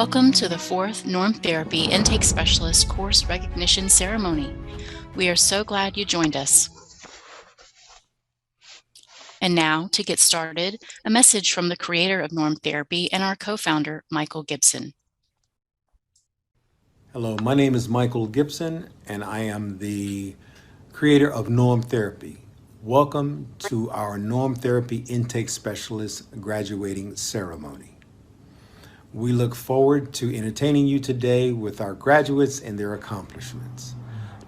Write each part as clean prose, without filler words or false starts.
Welcome to the fourth Norm Therapy Intake Specialist Course Recognition Ceremony. We are so glad you joined us. And now, to get started, a message from the creator of Norm Therapy and our co-founder, Michael Gibson. Hello, my name is Michael Gibson, and I am the creator of Norm Therapy. Welcome to our Norm Therapy Intake Specialist graduating ceremony. We look forward to entertaining you today with our graduates and their accomplishments.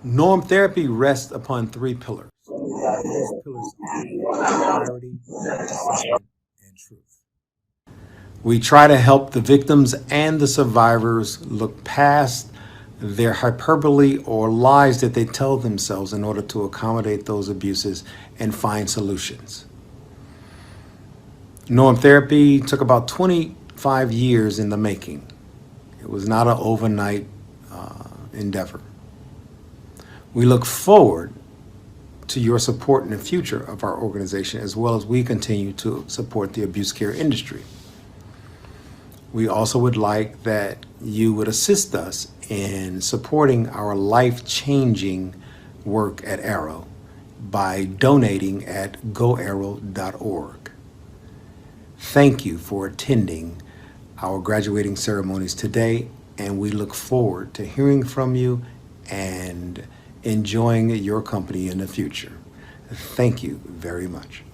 Norm Therapy rests upon three pillars. These pillars are clarity, assessment, and truth. We try to help the victims and the survivors look past their hyperbole or lies that they tell themselves in order to accommodate those abuses and find solutions. Norm Therapy took about 25 years in the making. It was not an overnight endeavor. We look forward to your support in the future of our organization, as well as we continue to support the abuse care industry. We also would like that you would assist us in supporting our life-changing work at Arrow by donating at goarrow.org. Thank you for attending our graduating ceremonies today, and we look forward to hearing from you and enjoying your company in the future. Thank you very much.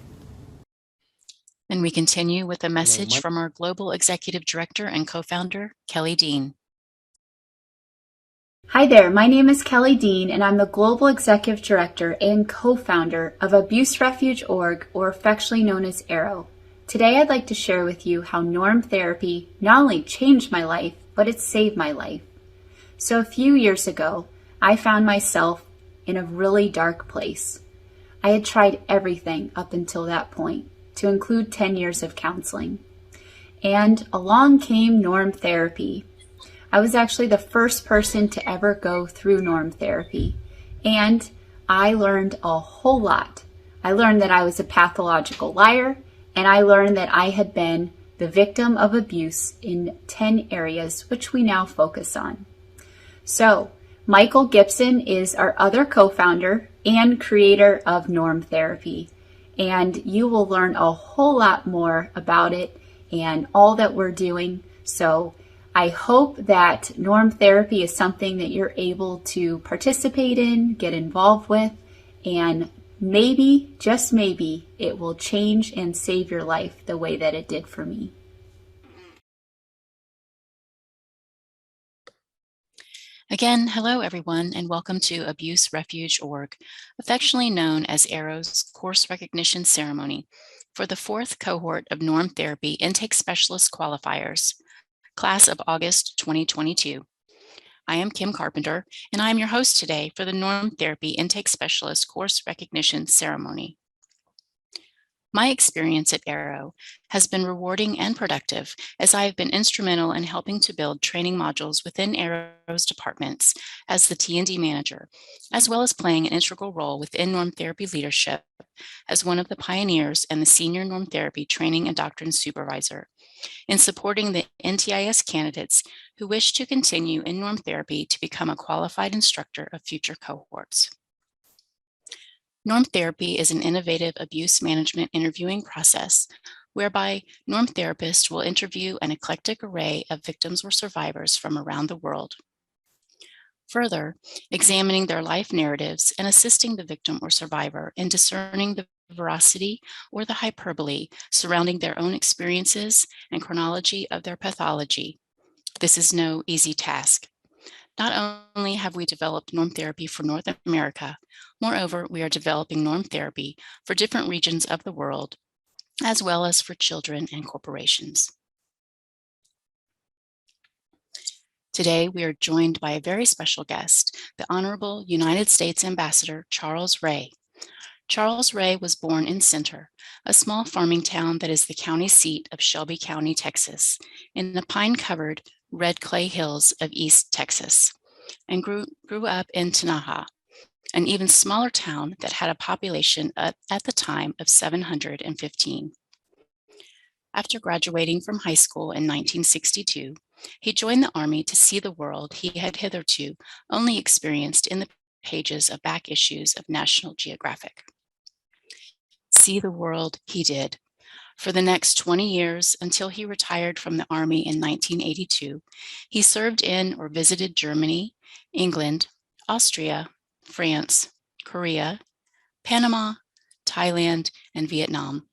And we continue with a message from our Global Executive Director and co-founder, Kelly Dean. Hi there, my name is Kelly Dean, and I'm the Global Executive Director and co-founder of Abuse Refuge Org, or affectionately known as Arrow. Today I'd like to share with you how Norm Therapy not only changed my life, but it saved my life. So a few years ago, I found myself in a really dark place. I had tried everything up until that point, to include 10 years of counseling. And along came Norm Therapy. I was actually the first person to ever go through Norm Therapy, and I learned a whole lot. I learned that I was a pathological liar, and I learned that I had been the victim of abuse in 10 areas, which we now focus on. So, Michael Gibson is our other co-founder and creator of Norm Therapy, and you will learn a whole lot more about it and all that we're doing. So I hope that Norm Therapy is something that you're able to participate in, get involved with, and maybe, just maybe, it will change and save your life the way that it did for me. Again, hello everyone, and welcome to Abuse Refuge Org, affectionately known as Arrow's Course Recognition Ceremony, for the fourth cohort of Norm Therapy Intake Specialist Qualifiers, class of August 2022. I am Kim Carpenter, and I am your host today for the Norm Therapy Intake Specialist Course Recognition Ceremony. My experience at Arrow has been rewarding and productive, as I have been instrumental in helping to build training modules within Arrow's departments as the T&D manager, as well as playing an integral role within Norm Therapy leadership as one of the pioneers and the senior Norm Therapy training and doctrine supervisor in supporting the NTIS candidates who wish to continue in Norm Therapy to become a qualified instructor of future cohorts. Norm Therapy is an innovative abuse management interviewing process whereby Norm therapists will interview an eclectic array of victims or survivors from around the world. Further, examining their life narratives and assisting the victim or survivor in discerning the veracity or the hyperbole surrounding their own experiences and chronology of their pathology. This is no easy task. Not only have we developed Norm Therapy for North America, moreover, we are developing Norm Therapy for different regions of the world, as well as for children and corporations. Today, we are joined by a very special guest, the Honorable United States Ambassador Charles Ray. Charles Ray was born in Center, a small farming town that is the county seat of Shelby County, Texas, in the pine-covered red clay hills of East Texas, and grew up in Sinha, an even smaller town that had a population at the time of 715. After graduating from high school in 1962, he joined the Army to see the world he had hitherto only experienced in the pages of back issues of National Geographic. See the world he did. For the next 20 years, until he retired from the Army in 1982, he served in or visited Germany, England, Austria, France, Korea, Panama, Thailand, and Vietnam.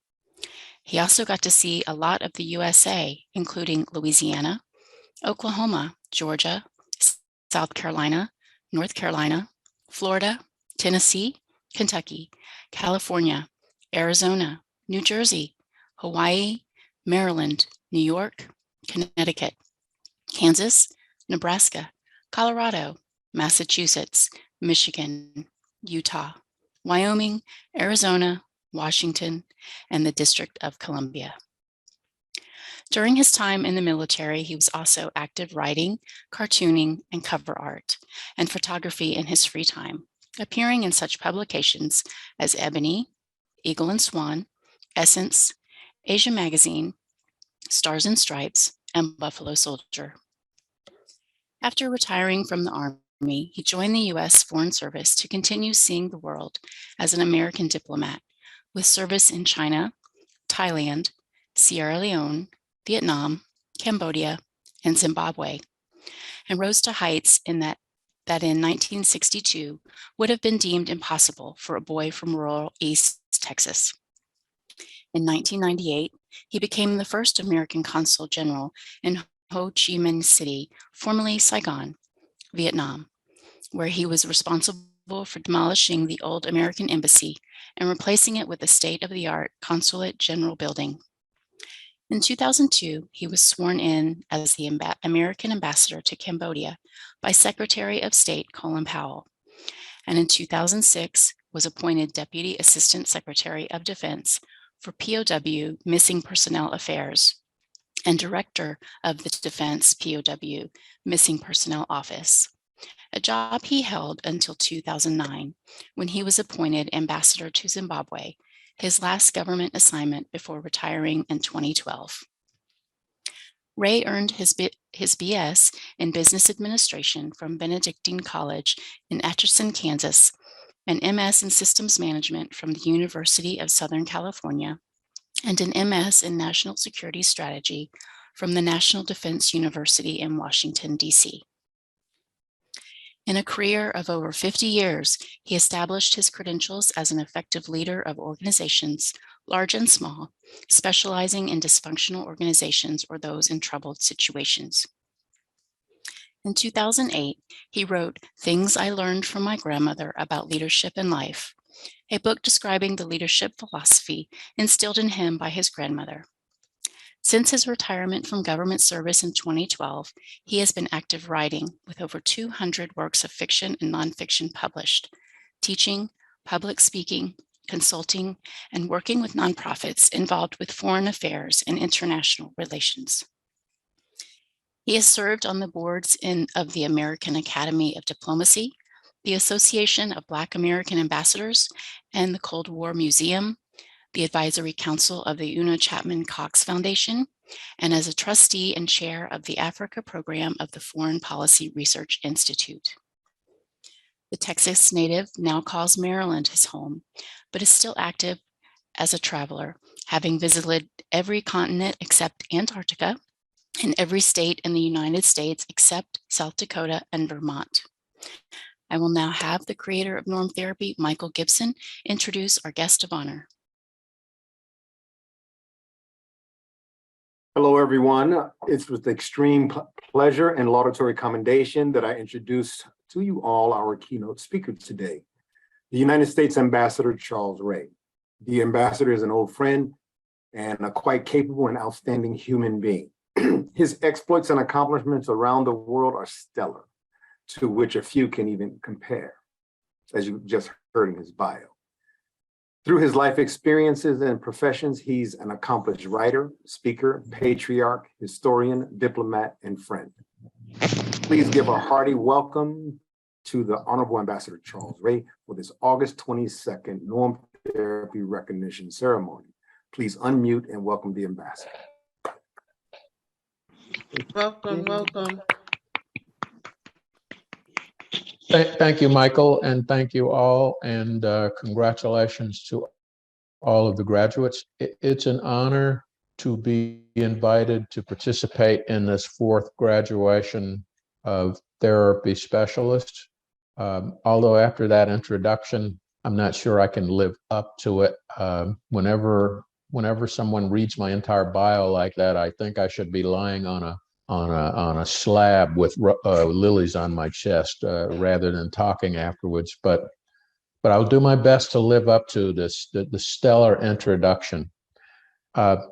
He also got to see a lot of the USA, including Louisiana, Oklahoma, Georgia, South Carolina, North Carolina, Florida, Tennessee, Kentucky, California, Arizona, New Jersey, Hawaii, Maryland, New York, Connecticut, Kansas, Nebraska, Colorado, Massachusetts, Michigan, Utah, Wyoming, Arizona, Washington, and the District of Columbia. During his time in the military, he was also active writing, cartooning, and cover art, and photography in his free time, appearing in such publications as Ebony, Eagle and Swan, Essence, Asia Magazine, Stars and Stripes, and Buffalo Soldier. After retiring from the Army, he joined the U.S. Foreign Service to continue seeing the world as an American diplomat, with service in China, Thailand, Sierra Leone, Vietnam, Cambodia, and Zimbabwe, and rose to heights in that in 1962 would have been deemed impossible for a boy from rural East Texas. In 1998, he became the first American consul general in Ho Chi Minh City, formerly Saigon, Vietnam, where he was responsible for demolishing the old American embassy and replacing it with a state-of-the-art consulate general building. In 2002, he was sworn in as the American ambassador to Cambodia by Secretary of State Colin Powell, and in 2006 was appointed Deputy Assistant Secretary of Defense for POW Missing Personnel Affairs and Director of the Defense POW Missing Personnel Office, a job he held until 2009, when he was appointed ambassador to Zimbabwe, his last government assignment before retiring in 2012. Ray earned his BS in Business Administration from Benedictine College in Atchison, Kansas, an MS in Systems Management from the University of Southern California, and an MS in National Security Strategy from the National Defense University in Washington, D.C. In a career of over 50 years, he established his credentials as an effective leader of organizations, large and small, specializing in dysfunctional organizations or those in troubled situations. In 2008, he wrote Things I Learned from My Grandmother About Leadership and Life, a book describing the leadership philosophy instilled in him by his grandmother. Since his retirement from government service in 2012, he has been active writing, with over 200 works of fiction and nonfiction published, teaching, public speaking, consulting, and working with nonprofits involved with foreign affairs and international relations. He has served on the boards of the American Academy of Diplomacy, the Association of Black American Ambassadors, and the Cold War Museum, the Advisory Council of the Una Chapman Cox Foundation, and as a trustee and chair of the Africa program of the Foreign Policy Research Institute. The Texas native now calls Maryland his home, but is still active as a traveler, having visited every continent except Antarctica and every state in the United States except South Dakota and Vermont. I will now have the creator of Norm Therapy, Michael Gibson, introduce our guest of honor. Hello, everyone. It's with extreme pleasure and laudatory commendation that I introduce to you all our keynote speaker today, the United States Ambassador Charles Ray. The ambassador is an old friend and a quite capable and outstanding human being. His exploits and accomplishments around the world are stellar, to which a few can even compare, as you just heard in his bio. Through his life experiences and professions, he's an accomplished writer, speaker, patriarch, historian, diplomat, and friend. Please give a hearty welcome to the Honorable Ambassador Charles Ray for this August 22nd Norm Therapy Recognition Ceremony. Please unmute and welcome the ambassador. Welcome, welcome. Thank you, Michael, and thank you all, and congratulations to all of the graduates. It's an honor to be invited to participate in this fourth graduation of therapy specialists. Although after that introduction, I'm not sure I can live up to it. Whenever someone reads my entire bio like that, I think I should be lying on a slab with lilies on my chest rather than talking afterwards. But I'll do my best to live up to this, the stellar introduction. The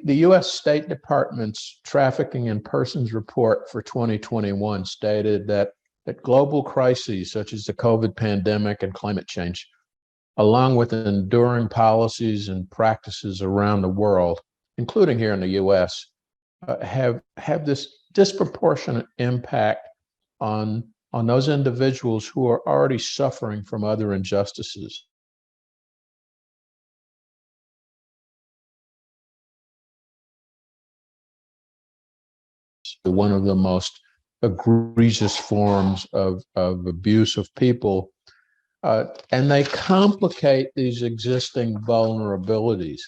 U.S. State Department's Trafficking in Persons report for 2021 stated that global crises such as the COVID pandemic and climate change, along with enduring policies and practices around the world, including here in the U.S., have this disproportionate impact on those individuals who are already suffering from other injustices. One of the most egregious forms of abuse of people, and they complicate these existing vulnerabilities.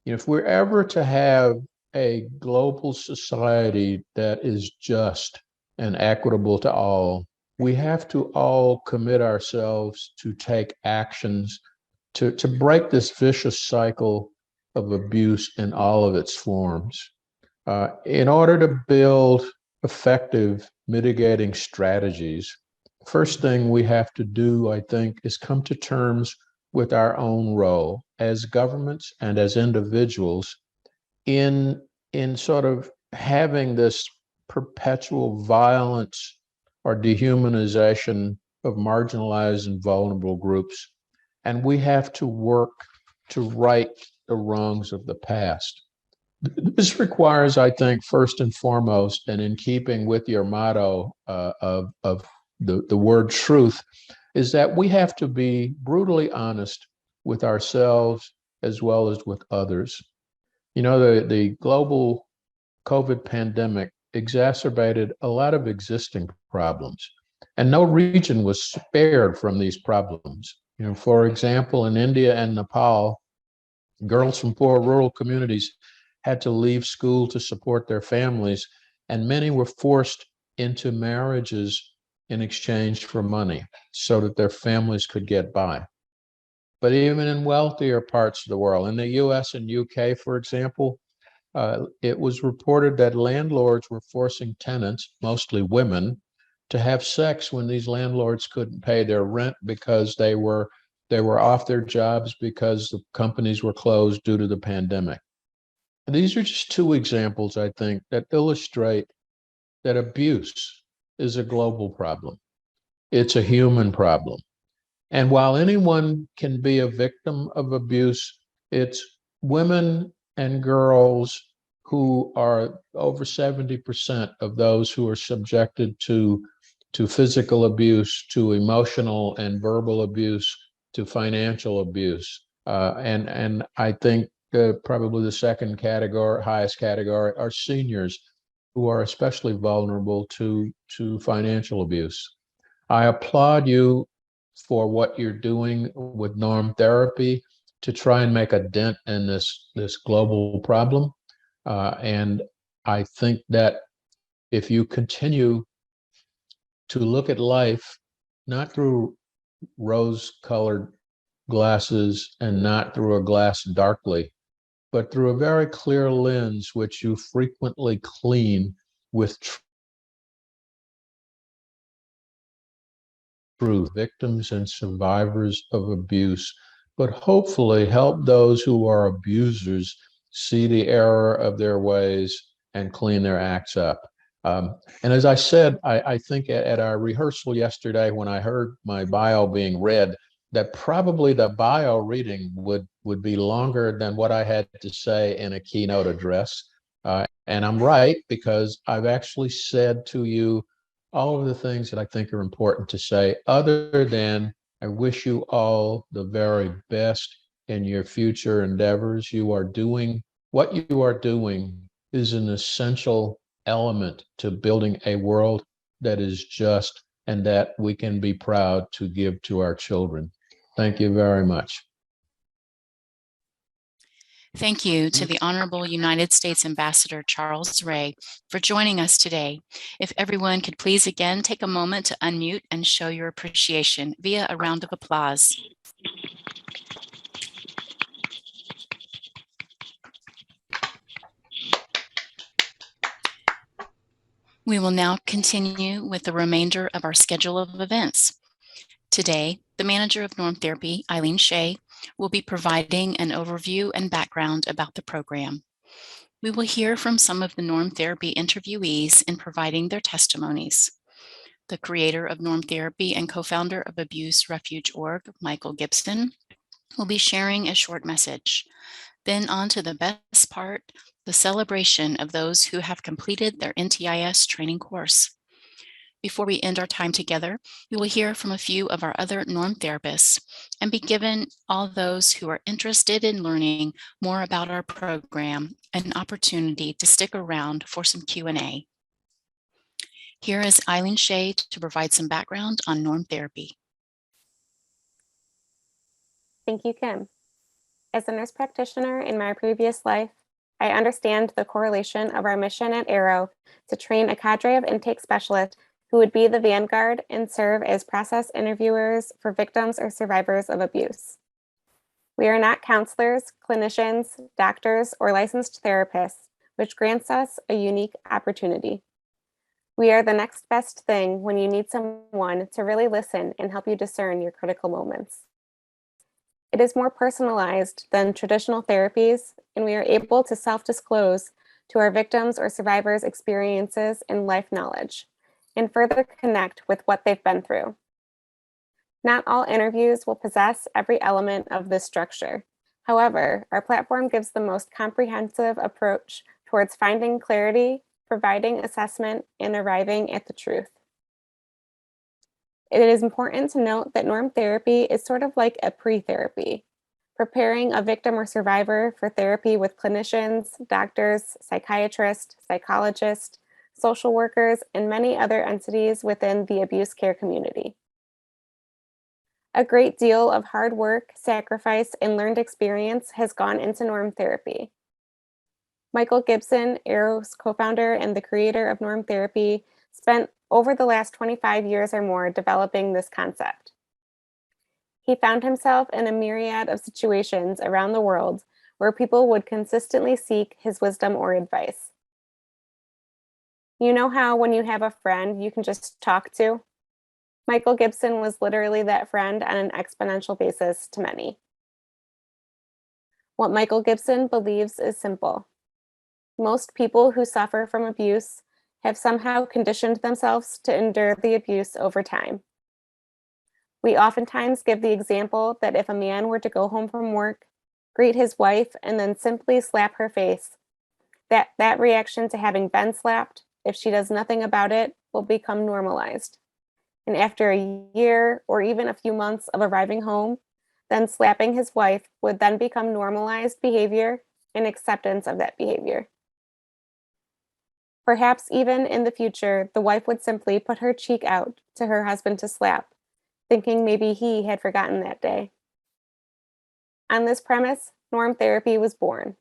If we're ever to have a global society that is just and equitable to all, we have to all commit ourselves to take actions to break this vicious cycle of abuse in all of its forms. In order to build effective mitigating strategies, first thing we have to do, I think, is come to terms with our own role as governments and as individuals in sort of having this perpetual violence or dehumanization of marginalized and vulnerable groups. And we have to work to right the wrongs of the past. This requires, I think, first and foremost, and in keeping with your motto of the word truth, is that we have to be brutally honest with ourselves as well as with others. The global COVID pandemic exacerbated a lot of existing problems, and no region was spared from these problems. For example, in India and Nepal, girls from poor rural communities had to leave school to support their families, and many were forced into marriages in exchange for money so that their families could get by. But even in wealthier parts of the world, in the US and UK, for example, it was reported that landlords were forcing tenants, mostly women, to have sex when these landlords couldn't pay their rent because they were off their jobs because the companies were closed due to the pandemic. And these are just two examples, I think, that illustrate that abuse is a global problem. It's a human problem. And while anyone can be a victim of abuse, it's women and girls who are over 70% of those who are subjected to physical abuse, to emotional and verbal abuse, to financial abuse. And I think probably the second category, highest category, are seniors who are especially vulnerable to financial abuse. I applaud you for what you're doing with norm therapy to try and make a dent in this global problem. And I think that if you continue to look at life, not through rose-colored glasses and not through a glass darkly, but through a very clear lens, which you frequently clean with truth, victims and survivors of abuse, but hopefully help those who are abusers see the error of their ways and clean their acts up. And as I said, I think at our rehearsal yesterday, when I heard my bio being read, that probably the bio reading would be longer than what I had to say in a keynote address. And I'm right, because I've actually said to you all of the things that I think are important to say, other than I wish you all the very best in your future endeavors. What you are doing is an essential element to building a world that is just and that we can be proud to give to our children. Thank you very much. Thank you to the Honorable United States Ambassador Charles Ray for joining us today. If everyone could please again take a moment to unmute and show your appreciation via a round of applause. We will now continue with the remainder of our schedule of events. Today, the manager of Norm Therapy, Eileen Shea, will be providing an overview and background about the program. We will hear from some of the Norm Therapy interviewees in providing their testimonies. The creator of Norm Therapy and co-founder of Abuse Refuge Org, Michael Gibson, will be sharing a short message. Then on to the best part, the celebration of those who have completed their NTIS training course. Before we end our time together, we will hear from a few of our other Norm therapists and be given all those who are interested in learning more about our program an opportunity to stick around for some Q&A. Here is Eileen Shea to provide some background on Norm Therapy. Thank you, Kim. As a nurse practitioner in my previous life, I understand the correlation of our mission at Arrow to train a cadre of intake specialists who would be the vanguard and serve as process interviewers for victims or survivors of abuse. We are not counselors, clinicians, doctors, or licensed therapists, which grants us a unique opportunity. We are the next best thing when you need someone to really listen and help you discern your critical moments. It is more personalized than traditional therapies, and we are able to self-disclose to our victims or survivors' experiences and life knowledge, and further connect with what they've been through. Not all interviews will possess every element of this structure. However, our platform gives the most comprehensive approach towards finding clarity, providing assessment, and arriving at the truth. It is important to note that Norm Therapy is sort of like a pre-therapy, preparing a victim or survivor for therapy with clinicians, doctors, psychiatrists, psychologists, social workers, and many other entities within the abuse care community. A great deal of hard work, sacrifice, and learned experience has gone into Norm Therapy. Michael Gibson, Arrow's co-founder and the creator of Norm Therapy, spent over the last 25 years or more developing this concept. He found himself in a myriad of situations around the world where people would consistently seek his wisdom or advice. You know how when you have a friend you can just talk to? Michael Gibson was literally that friend on an exponential basis to many. What Michael Gibson believes is simple. Most people who suffer from abuse have somehow conditioned themselves to endure the abuse over time. We oftentimes give the example that if a man were to go home from work, greet his wife, and then simply slap her face, that reaction to having been slapped, if she does nothing about it, will become normalized. And after a year or even a few months of arriving home, then slapping his wife would then become normalized behavior and acceptance of that behavior. Perhaps even in the future, the wife would simply put her cheek out to her husband to slap, thinking maybe he had forgotten that day. On this premise, Norm Therapy was born.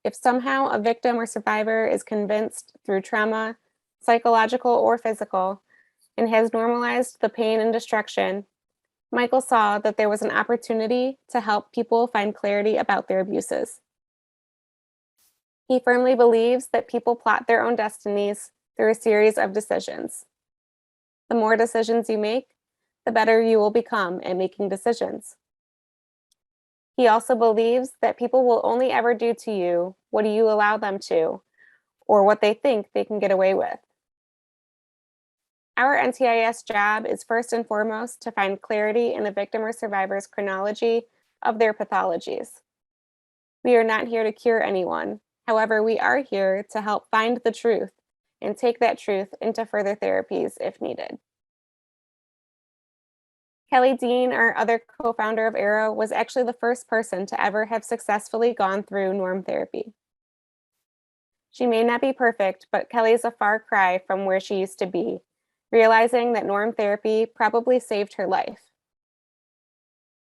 If somehow a victim or survivor is convinced through trauma, psychological or physical, and has normalized the pain and destruction, Michael saw that there was an opportunity to help people find clarity about their abuses. He firmly believes that people plot their own destinies through a series of decisions. The more decisions you make, the better you will become at making decisions. He also believes that people will only ever do to you what you allow them to, or what they think they can get away with. Our NTIS job is first and foremost to find clarity in the victim or survivor's chronology of their pathologies. We are not here to cure anyone. However, we are here to help find the truth and take that truth into further therapies if needed. Kelly Dean, our other co-founder of Arrow, was actually the first person to ever have successfully gone through Norm Therapy. She may not be perfect, but Kelly is a far cry from where she used to be, realizing that norm therapy probably saved her life.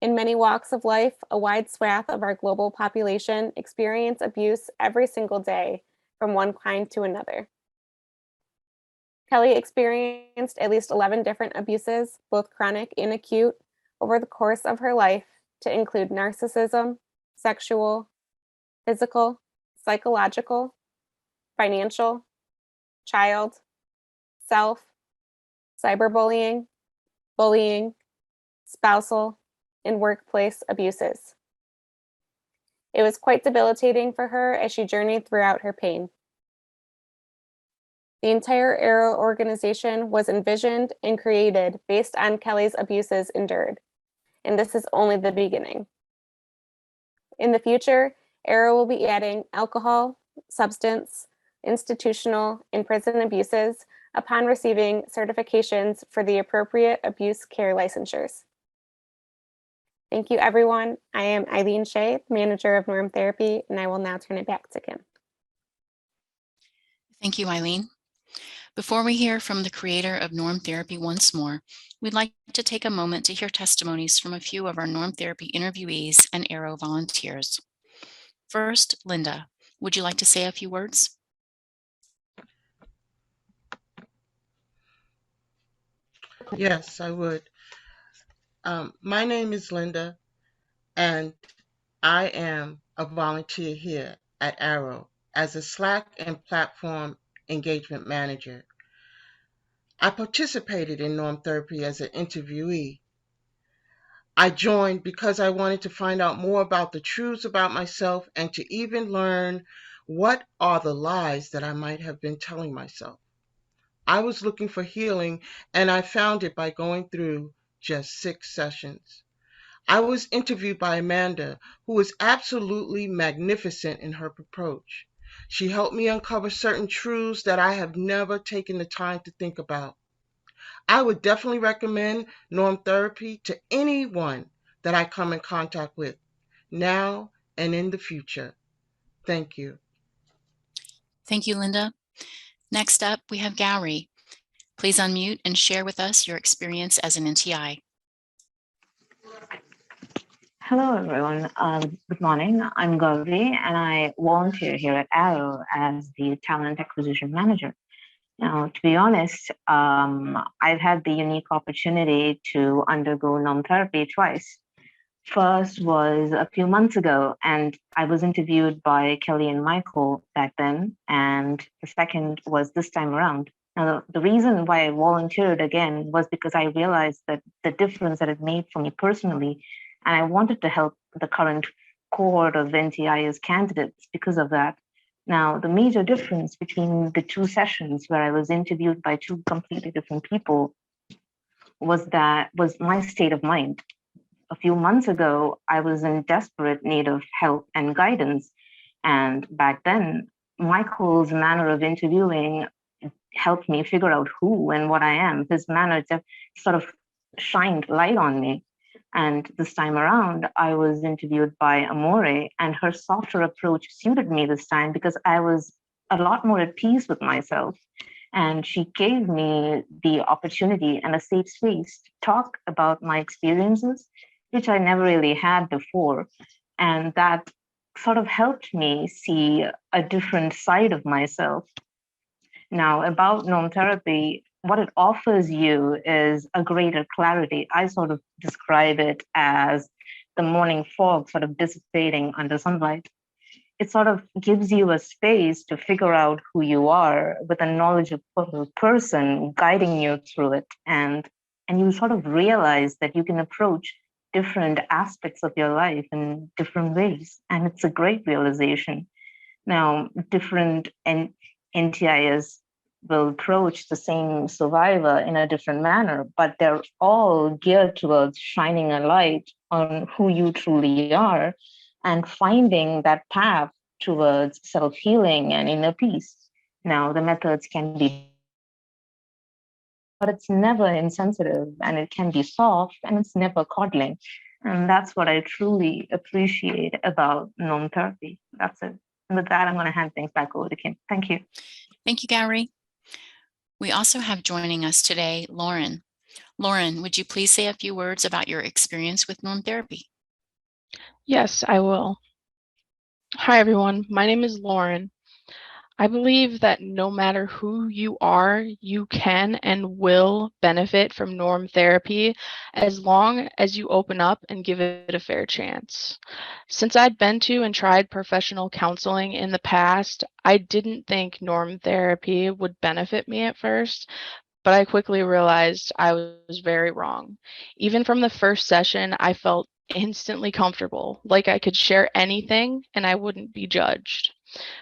In many walks of life, a wide swath of our global population experience abuse every single day from one kind to another. Kelly experienced at least 11 different abuses, both chronic and acute, over the course of her life, to include narcissism, sexual, physical, psychological, financial, child, self, cyberbullying, bullying, spousal, and workplace abuses. It was quite debilitating for her as she journeyed throughout her pain. The entire Arrow organization was envisioned and created based on Kelly's abuses endured, and this is only the beginning. In the future, Arrow will be adding alcohol, substance, institutional, and prison abuses upon receiving certifications for the appropriate abuse care licensures. Thank you, everyone. I am Eileen Shea, manager of Norm Therapy, and I will now turn it back to Kim. Thank you, Eileen. Before we hear from the creator of Norm Therapy once more, we'd like to take a moment to hear testimonies from a few of our Norm Therapy interviewees and Arrow volunteers. First, Linda, would you like to say a few words? Yes, I would. My name is Linda, and I am a volunteer here at Arrow as a Slack and platform engagement manager. I participated in Norm Therapy as an interviewee. I joined because I wanted to find out more about the truths about myself and to even learn what are the lies that I might have been telling myself. I was looking for healing, and I found it by going through just 6 sessions. I was interviewed by Amanda, who is absolutely magnificent in her approach. She helped me uncover certain truths that I have never taken the time to think about. I would definitely recommend Norm Therapy to anyone that I come in contact with, now and in the future. Thank you. Thank you, Linda. Next up, we have Gowrie. Please unmute and share with us your experience as an NTI. Hello, everyone. Good morning. I'm Gauri, and I volunteer here at Arrow as the Talent Acquisition Manager. Now, to be honest, I've had the unique opportunity to undergo norm therapy twice. First was a few months ago, and I was interviewed by Kelly and Michael back then, and the second was this time around. Now, the reason why I volunteered again was because I realized that the difference that it made for me personally, and I wanted to help the current cohort of NTIS candidates because of that. Now, the major difference between the 2 sessions where I was interviewed by 2 completely different people was my state of mind. A few months ago, I was in desperate need of help and guidance. And back then, Michael's manner of interviewing helped me figure out who and what I am. His manner just sort of shined light on me. And this time around, I was interviewed by Amore, and her softer approach suited me this time because I was a lot more at peace with myself. And she gave me the opportunity and a safe space to talk about my experiences, which I never really had before. And that sort of helped me see a different side of myself. Now, about norm therapy, what it offers you is a greater clarity. I sort of describe it as the morning fog sort of dissipating under sunlight. It sort of gives you a space to figure out who you are with a knowledgeable person guiding you through it. And you sort of realize that you can approach different aspects of your life in different ways. And it's a great realization. Now, different NTIS will approach the same survivor in a different manner, but they're all geared towards shining a light on who you truly are and finding that path towards self-healing and inner peace. Now, the methods can be, but it's never insensitive, and it can be soft, and it's never coddling. And that's what I truly appreciate about norm therapy. That's it. And with that, I'm going to hand things back over to Kim. Thank you. Thank you, Gowrie. We also have joining us today, Lauren. Lauren, would you please say a few words about your experience with norm therapy? Yes, I will. Hi, everyone. My name is Lauren. I believe that no matter who you are, you can and will benefit from norm therapy as long as you open up and give it a fair chance. Since I'd been to and tried professional counseling in the past, I didn't think norm therapy would benefit me at first, but I quickly realized I was very wrong. Even from the first session, I felt instantly comfortable, like I could share anything and I wouldn't be judged.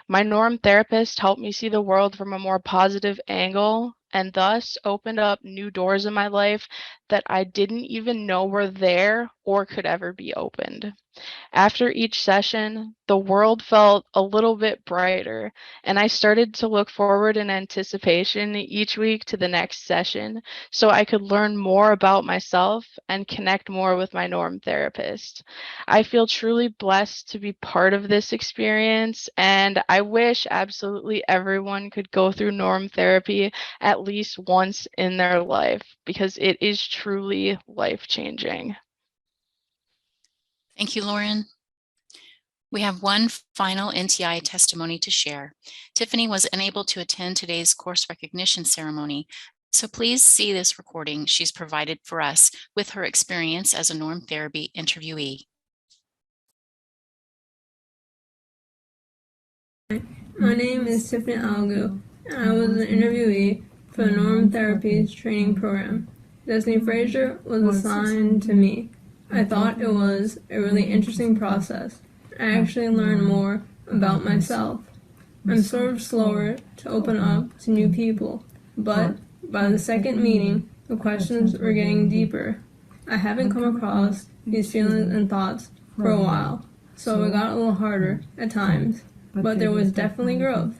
My norm therapist helped me see the world from a more positive angle and thus opened up new doors in my life that I didn't even know were there or could ever be opened. After each session, the world felt a little bit brighter, and I started to look forward in anticipation each week to the next session so I could learn more about myself and connect more with my norm therapist. I feel truly blessed to be part of this experience, and I wish absolutely everyone could go through norm therapy at least once in their life because it is truly life-changing. Thank you, Lauren. We have one final NTI testimony to share. Tiffany was unable to attend today's course recognition ceremony, so please see this recording she's provided for us with her experience as a norm therapy interviewee. My name is Tiffany Algo, and I was an interviewee for the Norm Therapies training program. Dezne Fraser was assigned to me. I thought it was a really interesting process. I actually learned more about myself. I'm sort of slower to open up to new people, but by the second meeting, the questions were getting deeper. I haven't come across these feelings and thoughts for a while, so it got a little harder at times, but there was definitely growth.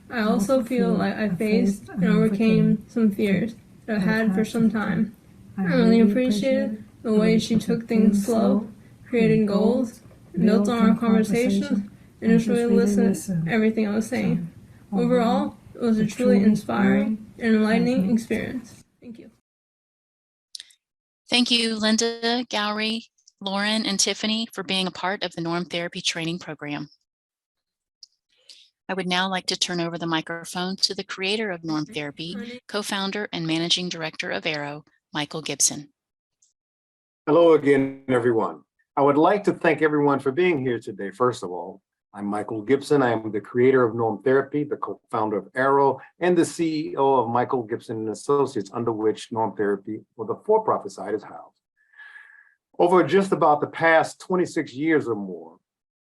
I also feel like I faced and overcame some fears that I've had for some time. I really appreciated the way she took things slow, created goals, built on our conversations, and just really listened to everything I was saying. Overall, it was a truly inspiring and enlightening experience. Thank you. Thank you, Linda, Gowrie, Lauren, and Tiffany for being a part of the Norm Therapy training program. I would now like to turn over the microphone to the creator of Norm Therapy, co-founder and managing director of Arrow, Michael Gibson. Hello again, everyone. I would like to thank everyone for being here today. First of all, I'm Michael Gibson. I am the creator of Norm Therapy, the co-founder of Arrow, and the CEO of Michael Gibson and Associates, under which Norm Therapy, or the for-profit side, is housed. Over just about the past 26 years or more,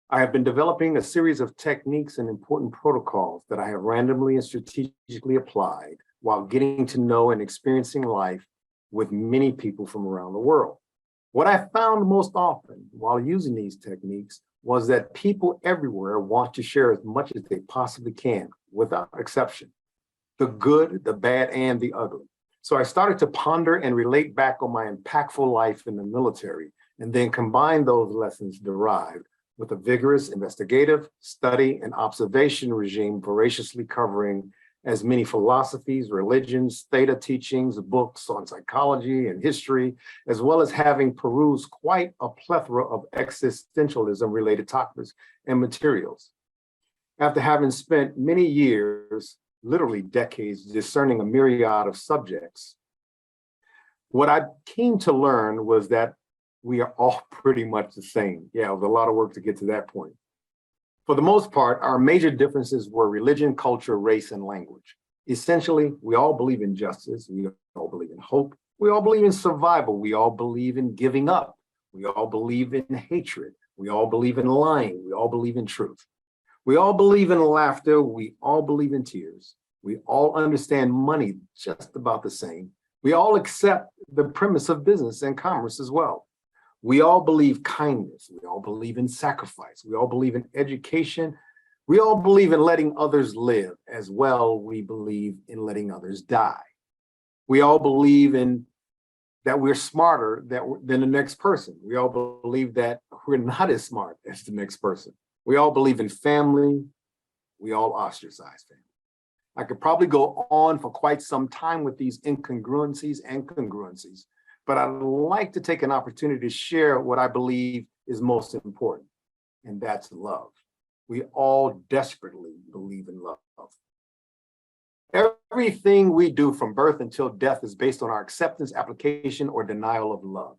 I have been developing a series of techniques and important protocols that I have randomly and strategically applied while getting to know and experiencing life with many people from around the world. What I found most often while using these techniques was that people everywhere want to share as much as they possibly can, without exception, the good, the bad, and the ugly. So I started to ponder and relate back on my impactful life in the military, and then combine those lessons derived with a vigorous investigative, study, and observation regime voraciously covering as many philosophies, religions, theta teachings, books on psychology and history, as well as having perused quite a plethora of existentialism-related topics and materials. After having spent many years, literally decades, discerning a myriad of subjects, what I came to learn was that we are all pretty much the same. Yeah, it was a lot of work to get to that point. For the most part, our major differences were religion, culture, race, and language. Essentially, we all believe in justice. We all believe in hope. We all believe in survival. We all believe in giving up. We all believe in hatred. We all believe in lying. We all believe in truth. We all believe in laughter. We all believe in tears. We all understand money just about the same. We all accept the premise of business and commerce as well. We all believe kindness. We all believe in sacrifice. We all believe in education. We all believe in letting others live as well. We believe in letting others die. We all believe in that we're smarter than the next person. We all believe that we're not as smart as the next person. We all believe in family. We all ostracize family. I could probably go on for quite some time with these incongruencies and congruencies, but I'd like to take an opportunity to share what I believe is most important, and that's love. We all desperately believe in love. Everything we do from birth until death is based on our acceptance, application, or denial of love.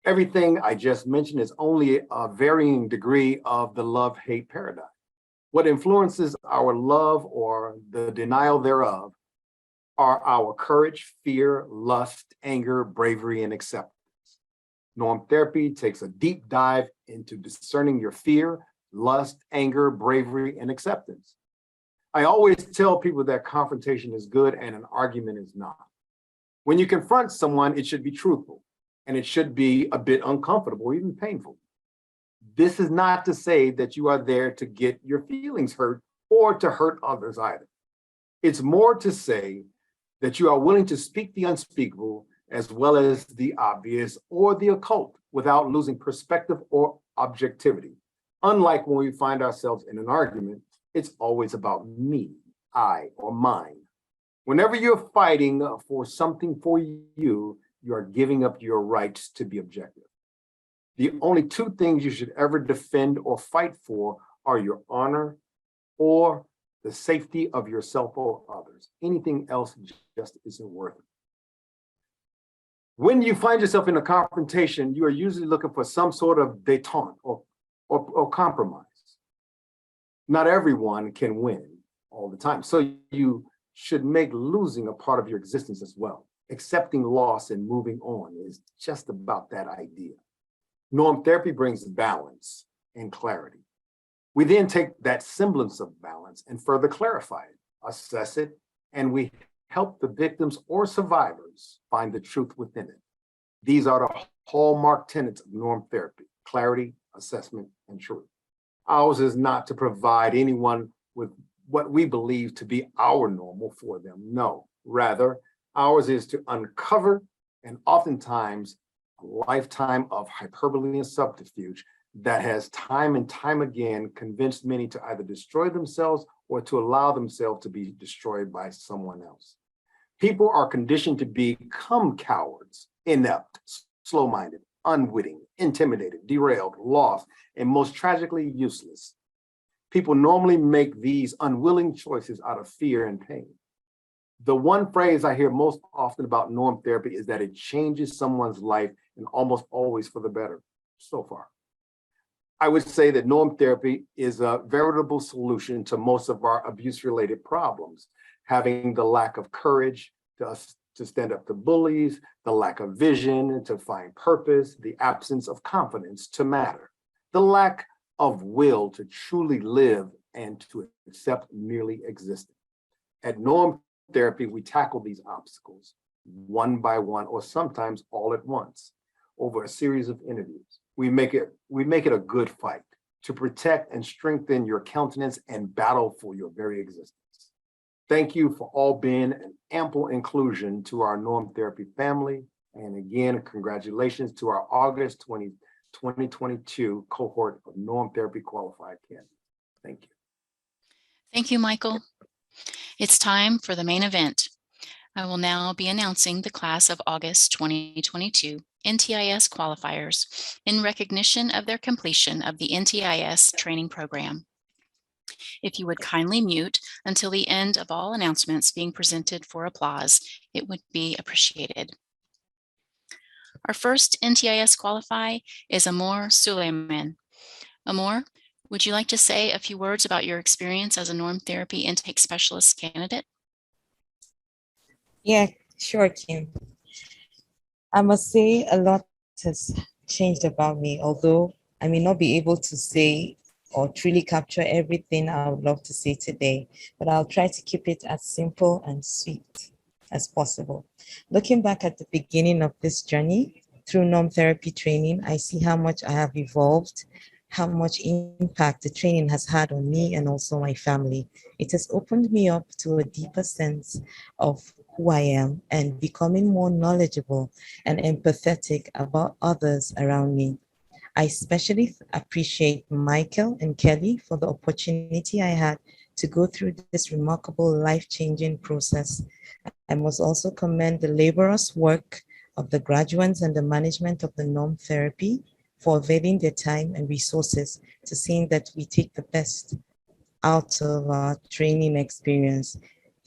Everything I just mentioned is only a varying degree of the love-hate paradigm. What influences our love or the denial thereof are our courage, fear, lust, anger, bravery, and acceptance. Norm therapy takes a deep dive into discerning your fear, lust, anger, bravery, and acceptance. I always tell people that confrontation is good and an argument is not. When you confront someone, it should be truthful, and it should be a bit uncomfortable, even painful. This is not to say that you are there to get your feelings hurt or to hurt others either. It's more to say that you are willing to speak the unspeakable as well as the obvious or the occult without losing perspective or objectivity. Unlike when we find ourselves in an argument, it's always about me, I, or mine. Whenever you're fighting for something for you, you are giving up your rights to be objective. The only two things you should ever defend or fight for are your honor or the safety of yourself or others. Anything else just isn't worth it. When you find yourself in a confrontation, you are usually looking for some sort of détente or compromise. Not everyone can win all the time, so you should make losing a part of your existence as well. Accepting loss and moving on is just about that idea. Norm therapy brings balance and clarity. We then take that semblance of balance and further clarify it, assess it, and we help the victims or survivors find the truth within it. These are the hallmark tenets of norm therapy: clarity, assessment, and truth. Ours is not to provide anyone with what we believe to be our normal for them. No, rather, ours is to uncover and oftentimes a lifetime of hyperbole and subterfuge that has time and time again convinced many to either destroy themselves or to allow themselves to be destroyed by someone else. People are conditioned to become cowards, inept, slow-minded, unwitting, intimidated, derailed, lost, and most tragically useless. People normally make these unwilling choices out of fear and pain. The one phrase I hear most often about norm therapy is that it changes someone's life and almost always for the better, so far. I would say that norm therapy is a veritable solution to most of our abuse-related problems, having the lack of courage to stand up to bullies, the lack of vision to find purpose, the absence of confidence to matter, the lack of will to truly live and to accept merely existing. At norm therapy, we tackle these obstacles one by one, or sometimes all at once, over a series of interviews. We make it a good fight to protect and strengthen your countenance and battle for your very existence. Thank you for all being an ample inclusion to our norm therapy family. And again, congratulations to our August 2022 cohort of norm therapy qualified candidates. Thank you. Thank you, Michael. It's time for the main event. I will now be announcing the class of August 2022 NTIS qualifiers in recognition of their completion of the NTIS training program. If you would kindly mute until the end of all announcements being presented for applause, it would be appreciated. Our first NTIS qualifier is Amore Suleiman. Amore, would you like to say a few words about your experience as a norm therapy intake specialist candidate? Yeah, sure, Kim. I must say a lot has changed about me, although I may not be able to say or truly capture everything I would love to say today, but I'll try to keep it as simple and sweet as possible. Looking back at the beginning of this journey through norm therapy training, I see how much I have evolved, how much impact the training has had on me and also my family. It has opened me up to a deeper sense of who I am and becoming more knowledgeable and empathetic about others around me. I especially appreciate Michael and Kelly for the opportunity I had to go through this remarkable life-changing process. I must also commend the laborious work of the graduates and the management of the norm therapy for availing their time and resources to seeing that we take the best out of our training experience.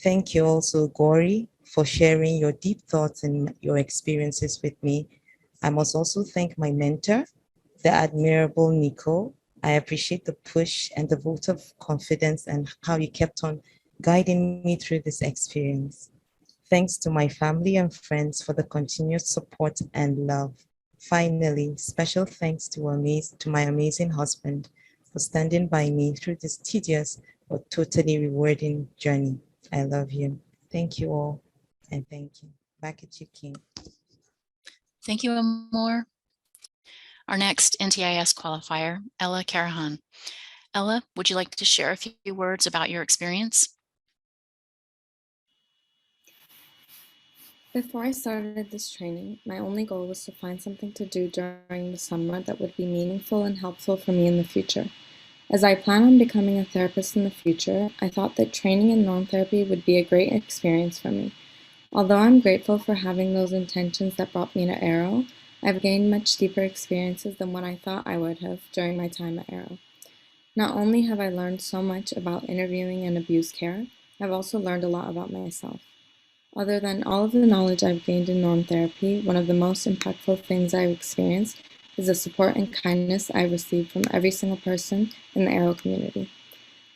Thank you also, Gori, for sharing your deep thoughts and your experiences with me. I must also thank my mentor, the admirable Nico. I appreciate the push and the vote of confidence and how you kept on guiding me through this experience. Thanks to my family and friends for the continued support and love. Finally, special thanks to my amazing husband for standing by me through this tedious but totally rewarding journey. I love you. Thank you all, and thank you. Back at you, King. Thank you, Amore. Our next NTIS qualifier, Ela Karahan. Ela, would you like to share a few words about your experience? Before I started this training, my only goal was to find something to do during the summer that would be meaningful and helpful for me in the future. As I plan on becoming a therapist in the future, I thought that training in norm therapy would be a great experience for me. Although I'm grateful for having those intentions that brought me to Arrow, I've gained much deeper experiences than what I thought I would have during my time at Arrow. Not only have I learned so much about interviewing and abuse care, I've also learned a lot about myself. Other than all of the knowledge I've gained in norm therapy, one of the most impactful things I've experienced is the support and kindness I've received from every single person in the Arrow community.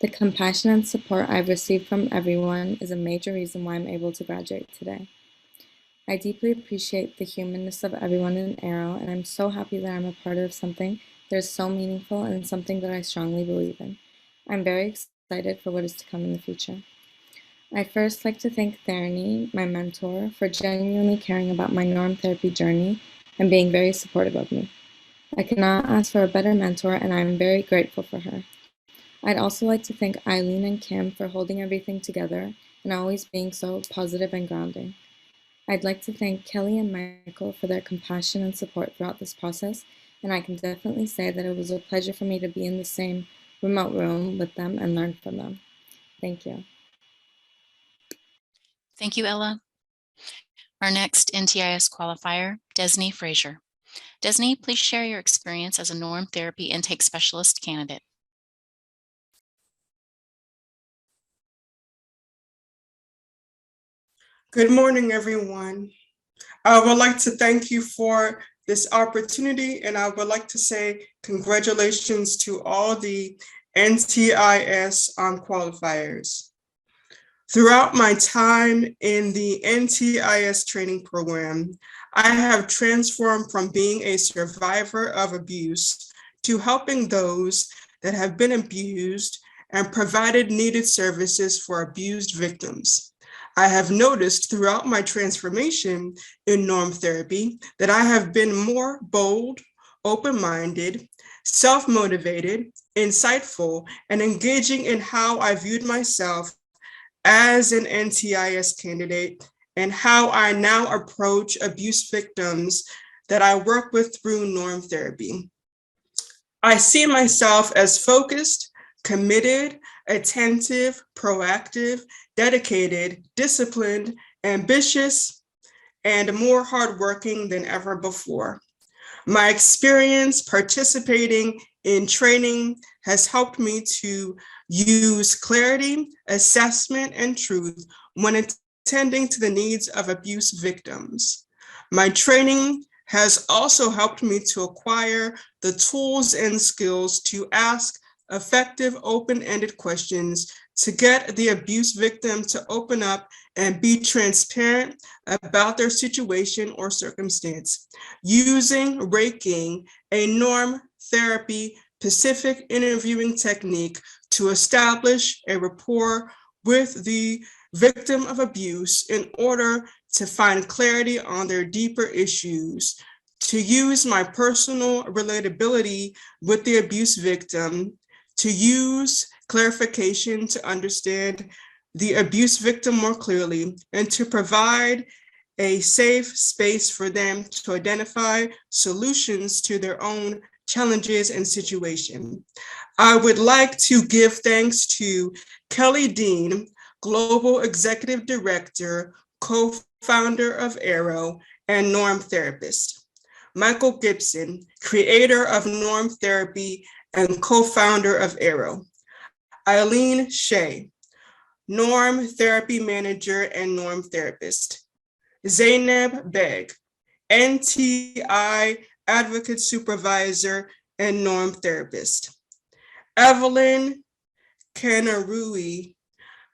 The compassion and support I've received from everyone is a major reason why I'm able to graduate today. I deeply appreciate the humanness of everyone in Arrow, and I'm so happy that I'm a part of something that is so meaningful and something that I strongly believe in. I'm very excited for what is to come in the future. I'd first like to thank Therny, my mentor, for genuinely caring about my norm therapy journey and being very supportive of me. I cannot ask for a better mentor, and I am very grateful for her. I'd also like to thank Eileen and Kim for holding everything together and always being so positive and grounding. I'd like to thank Kelly and Michael for their compassion and support throughout this process, and I can definitely say that it was a pleasure for me to be in the same remote room with them and learn from them. Thank you. Thank you, Ela. Our next NTIS qualifier, Dezne Fraser. Dezne, please share your experience as a norm therapy intake specialist candidate. Good morning, everyone. I would like to thank you for this opportunity, and I would like to say congratulations to all the NTIS qualifiers. Throughout my time in the NTIS training program, I have transformed from being a survivor of abuse to helping those that have been abused and provided needed services for abused victims. I have noticed throughout my transformation in norm therapy that I have been more bold, open-minded, self-motivated, insightful, and engaging in how I viewed myself as an NTIS candidate and how I now approach abuse victims that I work with through norm therapy. I see myself as focused, committed, attentive, proactive, dedicated, disciplined, ambitious, and more hardworking than ever before. My experience participating in training has helped me to use clarity, assessment, and truth when attending to the needs of abuse victims. My training has also helped me to acquire the tools and skills to ask effective open-ended questions to get the abuse victim to open up and be transparent about their situation or circumstance, using raking, a norm therapy specific interviewing technique to establish a rapport with the victim of abuse in order to find clarity on their deeper issues, to use my personal relatability with the abuse victim, to use clarification to understand the abuse victim more clearly, and to provide a safe space for them to identify solutions to their own challenges, and situations. I would like to give thanks to Kelly Dean, Global Executive Director, co-founder of Arrow, and Norm Therapist. Michael Gibson, creator of Norm Therapy and co-founder of Arrow. Eileen Shea, Norm Therapy Manager and Norm Therapist. Zainab Beg, NTI Advocate Supervisor and Norm Therapist. Evelyn Kanarui,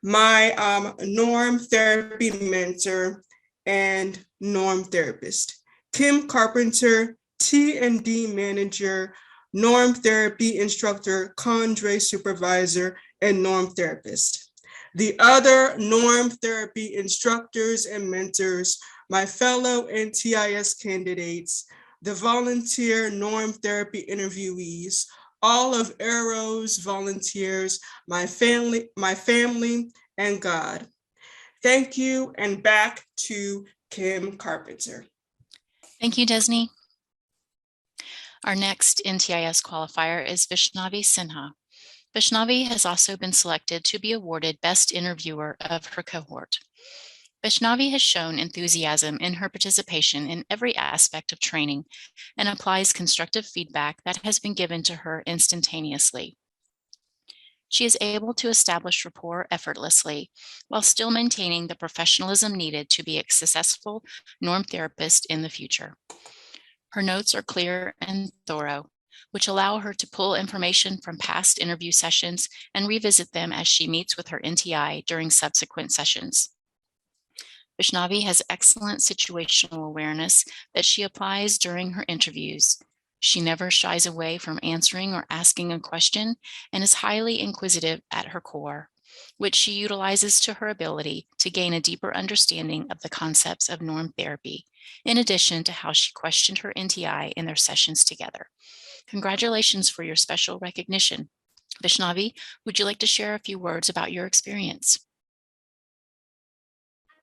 my Norm Therapy Mentor and Norm Therapist. Kim Carpenter, T&D Manager, Norm Therapy Instructor, Condre Supervisor, and Norm Therapist. The other Norm Therapy instructors and mentors, my fellow NTIS candidates, the volunteer Norm Therapy interviewees, all of Arrow's volunteers, my family, and God. Thank you, and back to Kim Carpenter. Thank you, Dezne. Our next NTIS qualifier is Vaishnavi Sinha. Vaishnavi has also been selected to be awarded Best Interviewer of her cohort. Vaishnavi has shown enthusiasm in her participation in every aspect of training and applies constructive feedback that has been given to her instantaneously. She is able to establish rapport effortlessly while still maintaining the professionalism needed to be a successful norm therapist in the future. Her notes are clear and thorough, which allow her to pull information from past interview sessions and revisit them as she meets with her NTI during subsequent sessions. Vaishnavi has excellent situational awareness that she applies during her interviews. She never shies away from answering or asking a question and is highly inquisitive at her core, which she utilizes to her ability to gain a deeper understanding of the concepts of norm therapy, in addition to how she questioned her NTI in their sessions together. Congratulations for your special recognition. Vaishnavi, would you like to share a few words about your experience?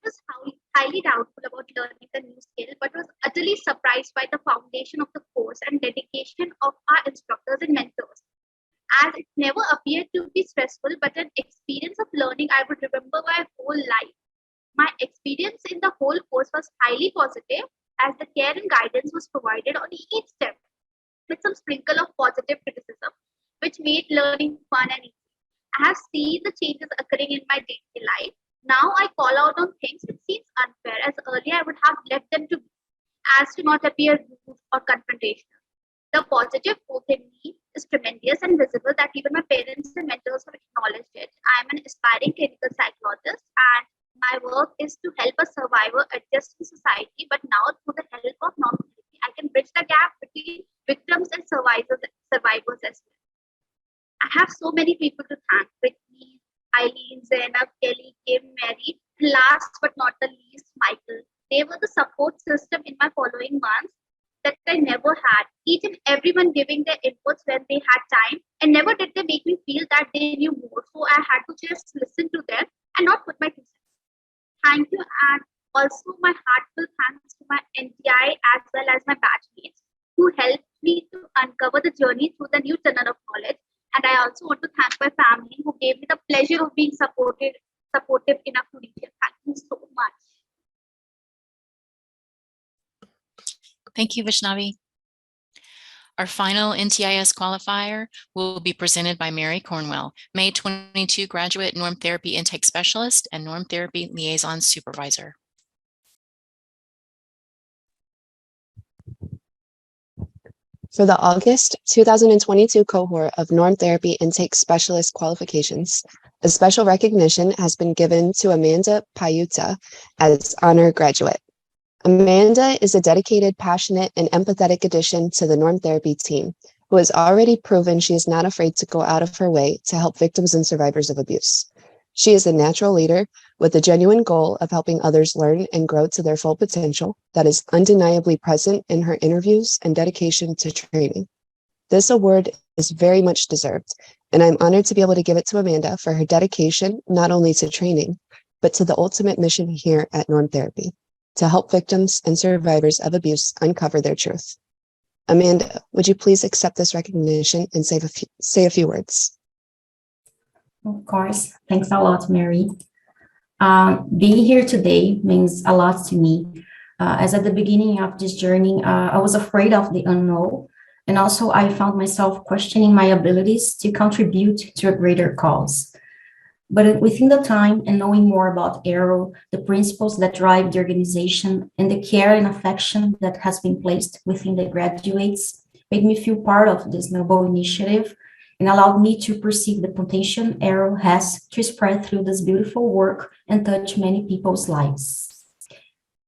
I was highly doubtful about learning the new skill, but was utterly surprised by the foundation of the course and dedication of our instructors and mentors. As it never appeared to be stressful, but an experience of learning I would remember my whole life. My experience in the whole course was highly positive, as the care and guidance was provided on each step, with some sprinkle of positive criticism, which made learning fun and easy. I have seen the changes occurring in my day-to-day life. Now I call out on things which seems unfair, as earlier I would have left them to be, as to not appear rude or confrontational. The positive growth in me is tremendous and visible that even my parents and mentors have acknowledged it. I am an aspiring clinical psychologist, and my work is to help a survivor adjust to society, but now through the help of non-therapy, I can bridge the gap between victims and survivors as well. I have so many people to thank: Whitney, Eileen, Zainab, Kelly, Kim, Mary, and last but not the least, Michael. They were the support system in my following months that I never had. Each and everyone giving their inputs when they had time, and never did they make me feel that they knew more. So I had to just listen to them and not put my 2 cents. Thank you, and also my heartfelt thanks to my NTI as well as my batchmates who helped me to uncover the journey through the new tunnel of knowledge. And I also want to thank my family who gave me the pleasure of being supportive enough to reach here. Thank you so much. Thank you, Vaishnavi. Our final NTIS qualifier will be presented by Mary Cornwell, May 22 graduate Norm Therapy Intake Specialist and Norm Therapy Liaison Supervisor. For the August 2022 cohort of Norm Therapy Intake Specialist qualifications, a special recognition has been given to Amanda Paiuta as honor graduate. Amanda is a dedicated, passionate, and empathetic addition to the Norm Therapy team, who has already proven she is not afraid to go out of her way to help victims and survivors of abuse. She is a natural leader with a genuine goal of helping others learn and grow to their full potential that is undeniably present in her interviews and dedication to training. This award is very much deserved, and I'm honored to be able to give it to Amanda for her dedication not only to training, but to the ultimate mission here at Norm Therapy, to help victims and survivors of abuse uncover their truth. Amanda, would you please accept this recognition and say a few words? Of course. Thanks a lot, Mary. Being here today means a lot to me. As at the beginning of this journey, I was afraid of the unknown. And also I found myself questioning my abilities to contribute to a greater cause. But within the time and knowing more about Arrow, the principles that drive the organization and the care and affection that has been placed within the graduates made me feel part of this noble initiative and allowed me to perceive the potential Arrow has to spread through this beautiful work and touch many people's lives.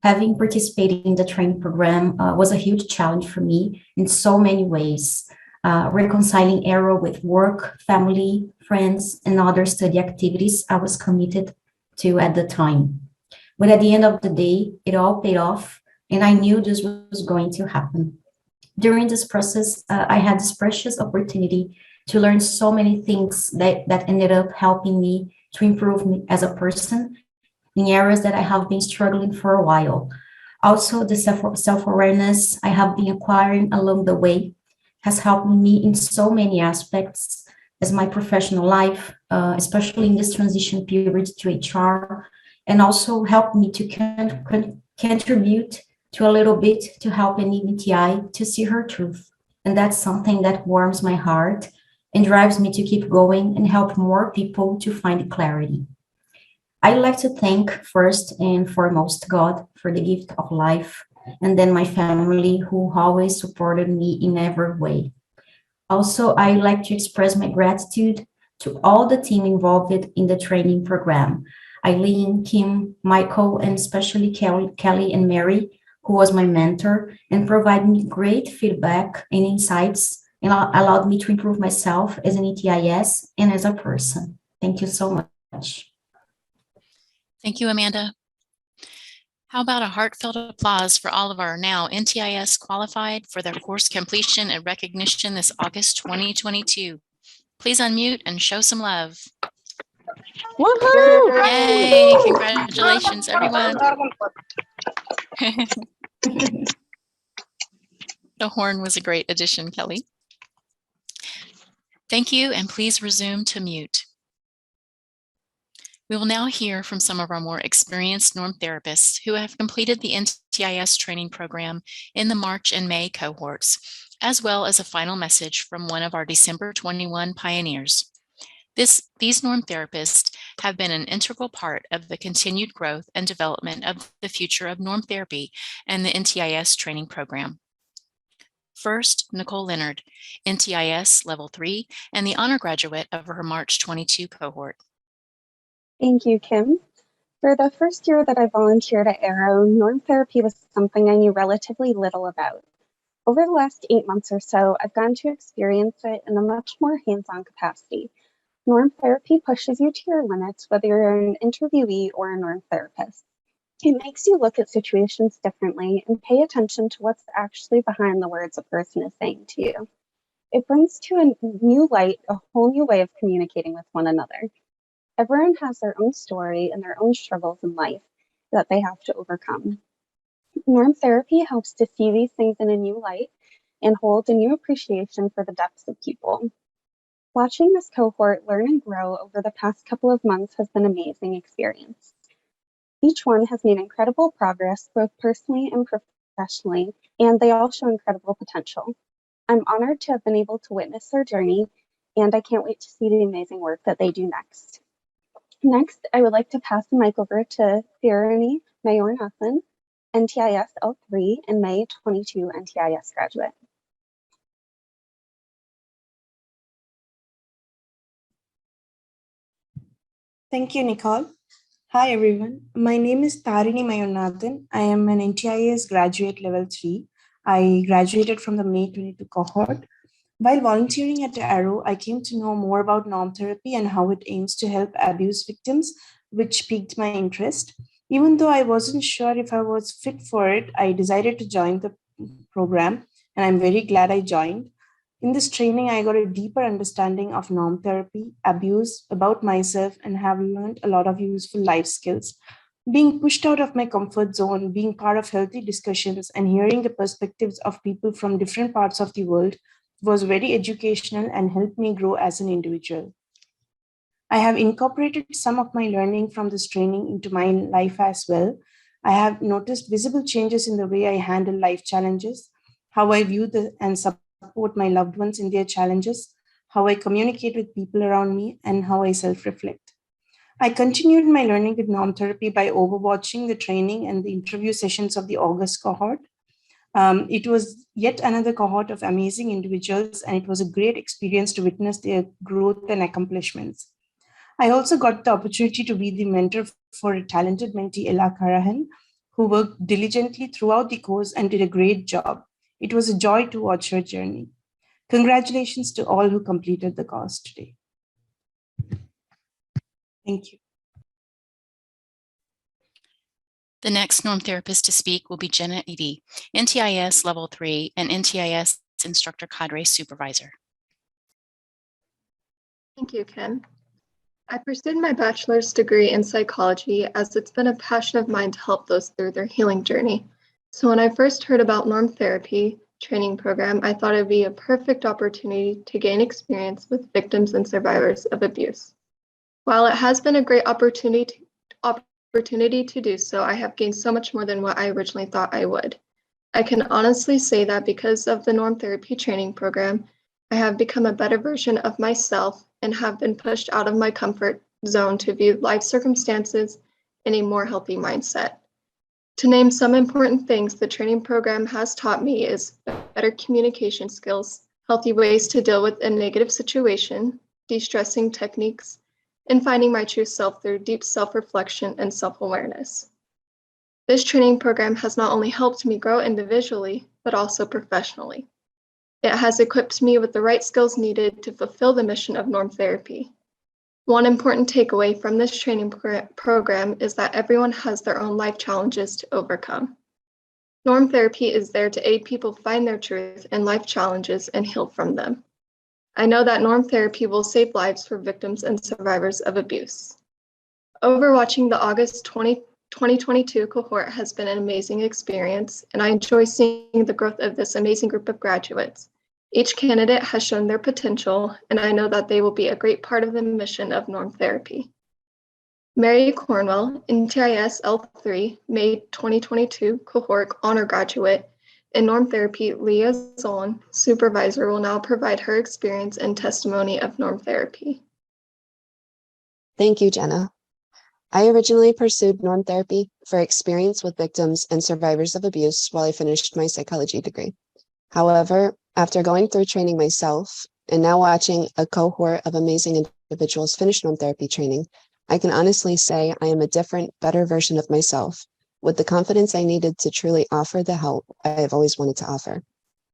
Having participated in the training program was a huge challenge for me in so many ways. Reconciling Arrow with work, family, friends, and other study activities I was committed to at the time. But at the end of the day, it all paid off, and I knew this was going to happen. During this process, I had this precious opportunity to learn so many things that ended up helping me to improve me as a person in areas that I have been struggling for a while. Also, the self-awareness I have been acquiring along the way has helped me in so many aspects as my professional life, especially in this transition period to HR, and also helped me to contribute to a little bit to help an NTI to see her truth. And that's something that warms my heart and drives me to keep going and help more people to find clarity. I'd like to thank first and foremost God for the gift of life, and then my family who always supported me in every way. Also, I'd like to express my gratitude to all the team involved in the training program. Eileen, Kim, Michael, and especially Kelly and Mary, who was my mentor and provided me great feedback and insights and allowed me to improve myself as an NTIS and as a person. Thank you so much. Thank you, Amanda. How about a heartfelt applause for all of our now NTIS qualified for their course completion and recognition this August 2022. Please unmute and show some love. Woohoo! Yay! Congratulations, everyone. The horn was a great addition, Kelly. Thank you, and please resume to mute. We will now hear from some of our more experienced norm therapists who have completed the NTIS training program in the March and May cohorts, as well as a final message from one of our December 21 pioneers. These norm therapists have been an integral part of the continued growth and development of the future of norm therapy and the NTIS training program. First, Nicole Leonard, NTIS Level 3 and the honor graduate of her March 22 cohort. Thank you, Kim. For the first year that I volunteered at Arrow, norm therapy was something I knew relatively little about. Over the last 8 months or so, I've gotten to experience it in a much more hands-on capacity. Norm therapy pushes you to your limits, whether you're an interviewee or a norm therapist. It makes you look at situations differently and pay attention to what's actually behind the words a person is saying to you. It brings to a new light a whole new way of communicating with one another. Everyone has their own story and their own struggles in life that they have to overcome. Norm therapy helps to see these things in a new light and hold a new appreciation for the depths of people. Watching this cohort learn and grow over the past couple of months has been an amazing experience. Each one has made incredible progress, both personally and professionally, and they all show incredible potential. I'm honored to have been able to witness their journey, and I can't wait to see the amazing work that they do next. Next, I would like to pass the mic over to Theorani Mayornathan, NTIS L3 and May 22 NTIS graduate. Thank you, Nicole. Hi, everyone. My name is Tarini Mayonathan. I am an NTIS graduate level 3. I graduated from the May 22 cohort. While volunteering at Arrow, I came to know more about norm therapy and how it aims to help abuse victims, which piqued my interest. Even though I wasn't sure if I was fit for it, I decided to join the program, and I'm very glad I joined. In this training, I got a deeper understanding of norm therapy, abuse, about myself, and have learned a lot of useful life skills. Being pushed out of my comfort zone, being part of healthy discussions, and hearing the perspectives of people from different parts of the world was very educational and helped me grow as an individual. I have incorporated some of my learning from this training into my life as well. I have noticed visible changes in the way I handle life challenges, how I view and support my loved ones in their challenges, how I communicate with people around me, and how I self reflect. I continued my learning with norm therapy by overwatching the training and the interview sessions of the August cohort. It was yet another cohort of amazing individuals, and it was a great experience to witness their growth and accomplishments. I also got the opportunity to be the mentor for a talented mentee, Ela Karahan, who worked diligently throughout the course and did a great job. It was a joy to watch her journey. Congratulations to all who completed the course today. Thank you. The next norm therapist to speak will be Jenna Edie, NTIS Level 3 and NTIS Instructor Cadre Supervisor. Thank you, Kim. I pursued my bachelor's degree in psychology as it's been a passion of mine to help those through their healing journey. So when I first heard about norm therapy training program, I thought it'd be a perfect opportunity to gain experience with victims and survivors of abuse. While it has been a great opportunity to do so, I have gained so much more than what I originally thought I would. I can honestly say that because of the norm therapy training program, I have become a better version of myself and have been pushed out of my comfort zone to view life circumstances in a more healthy mindset. To name some important things the training program has taught me is better communication skills, healthy ways to deal with a negative situation, de-stressing techniques, and finding my true self through deep self-reflection and self-awareness. This training program has not only helped me grow individually, but also professionally. It has equipped me with the right skills needed to fulfill the mission of norm therapy. One important takeaway from this training program is that everyone has their own life challenges to overcome. Norm therapy is there to aid people find their truth in life challenges and heal from them. I know that norm therapy will save lives for victims and survivors of abuse. Overwatching the August 2022 cohort has been an amazing experience, and I enjoy seeing the growth of this amazing group of graduates. Each candidate has shown their potential, and I know that they will be a great part of the mission of norm therapy. Mary Cornwell, NTIS L3, May 2022 cohort honor graduate, and norm therapy liaison supervisor will now provide her experience and testimony of norm therapy. Thank you, Jenna. I originally pursued norm therapy for experience with victims and survivors of abuse while I finished my psychology degree. However, after going through training myself and now watching a cohort of amazing individuals finish norm therapy training, I can honestly say I am a different, better version of myself with the confidence I needed to truly offer the help I have always wanted to offer.